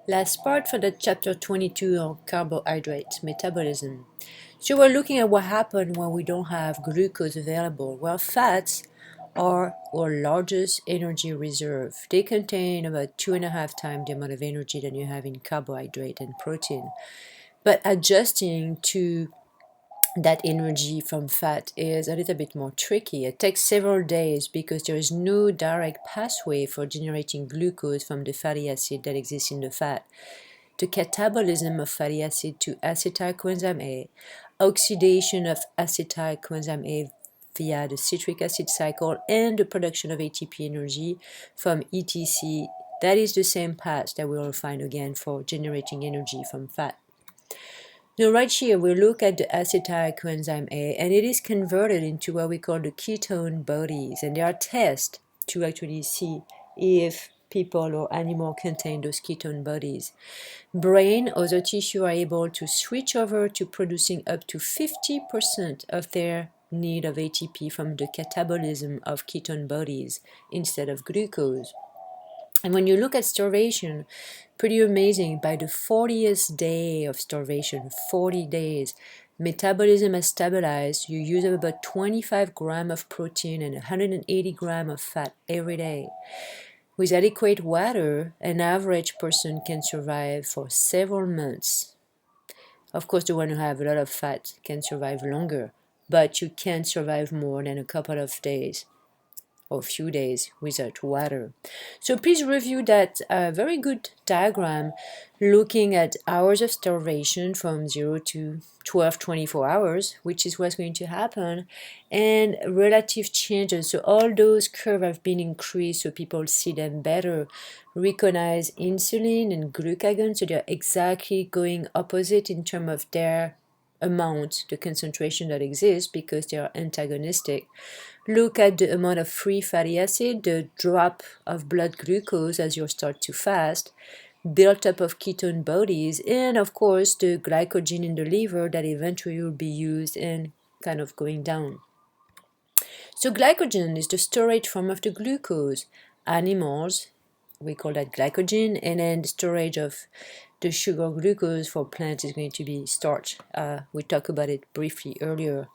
Last part for the chapter 22 on carbohydrate metabolism. So we're looking at what happens when we don't have glucose available. Well, fats are our largest energy reserve. They contain about 2.5 times the amount of energy that you have in carbohydrate and protein. But adjusting to that energy from fat is a little bit more tricky. It takes several days because there is no direct pathway for generating glucose from the fatty acid that exists in the fat. The catabolism of fatty acid to acetyl coenzyme A, oxidation of acetyl coenzyme A via the citric acid cycle, and the production of ATP energy from ETC. That is the same path that we will find again for generating energy from fat. Now right here we look at the acetyl coenzyme A, and it is converted into what we call the ketone bodies, and there are tests to actually see if people or animal contain those ketone bodies. Brain, other tissue are able to switch over to producing up to 50% of their need of ATP from the catabolism of ketone bodies instead of glucose. And when you look at starvation, pretty amazing. By the 40th day of starvation, 40 days, metabolism has stabilized. You use up about 25 grams of protein and 180 grams of fat every day. With adequate water, an average person can survive for several months. Of course, the one who have a lot of fat can survive longer, but you can't survive more than a couple of days or few days without water. So please review that very good diagram looking at hours of starvation from 0 to 12, 24 hours, which is what's going to happen, and relative changes. So all those curves have been increased so people see them better. Recognize insulin and glucagon, so they're exactly going opposite in terms of their amount, the concentration that exists, because they are antagonistic. Look at the amount of free fatty acid, the drop of blood glucose as you start to fast, built up of ketone bodies, and of course the glycogen in the liver that eventually will be used and kind of going down. So glycogen is the storage form of the glucose. Animals, we call that glycogen, and then the storage of the sugar glucose for plants is going to be starch. We talked about it briefly earlier.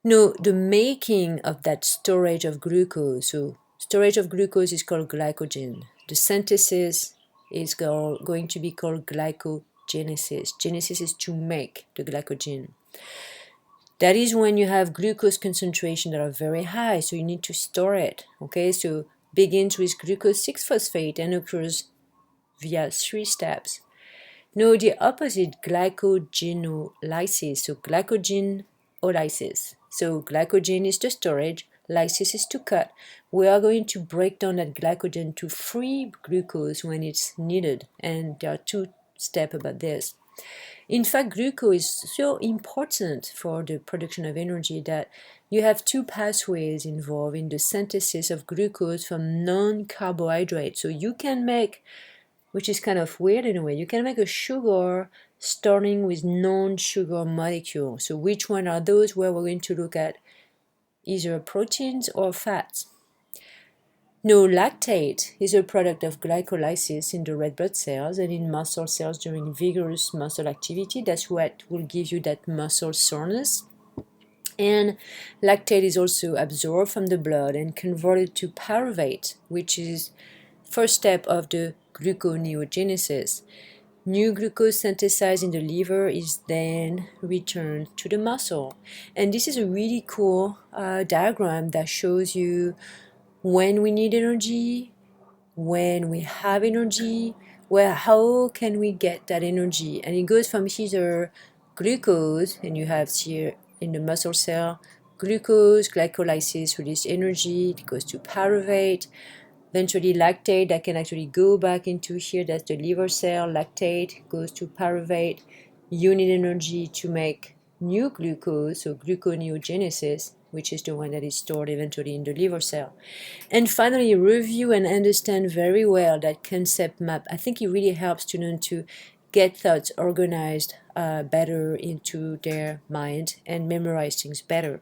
No, the making of that storage of glucose, so storage of glucose is called glycogen. The synthesis is going to be called glycogenesis. Genesis is to make the glycogen. That is when you have glucose concentration that are very high, so you need to store it. Okay, so begins with glucose 6-phosphate and occurs via 3 steps. No, the opposite, glycogenolysis, so glycogenolysis. So glycogen is the storage, lysis is to cut. We are going to break down that glycogen to free glucose when it's needed, and there are 2 steps about this. In fact, glucose is so important for the production of energy that you have 2 pathways involved in the synthesis of glucose from non-carbohydrates. So you can make, which is kind of weird in a way, you can make a sugar starting with non-sugar molecules. So which one are those? Where we're going to look at either proteins or fats. No, lactate is a product of glycolysis in the red blood cells and in muscle cells during vigorous muscle activity. That's what will give you that muscle soreness. And lactate is also absorbed from the blood and converted to pyruvate, which is first step of the gluconeogenesis. New glucose synthesized in the liver is then returned to the muscle. And this is a really cool diagram that shows you when we need energy, when we have energy, well, how can we get that energy? And it goes from either glucose, and you have here in the muscle cell, glucose, glycolysis, release energy, it goes to pyruvate, eventually lactate that can actually go back into here, that's the liver cell, lactate goes to pyruvate, you need energy to make new glucose, so gluconeogenesis, which is the one that is stored eventually in the liver cell. And finally, review and understand very well that concept map. I think it really helps students to get thoughts organized better into their mind and memorize things better.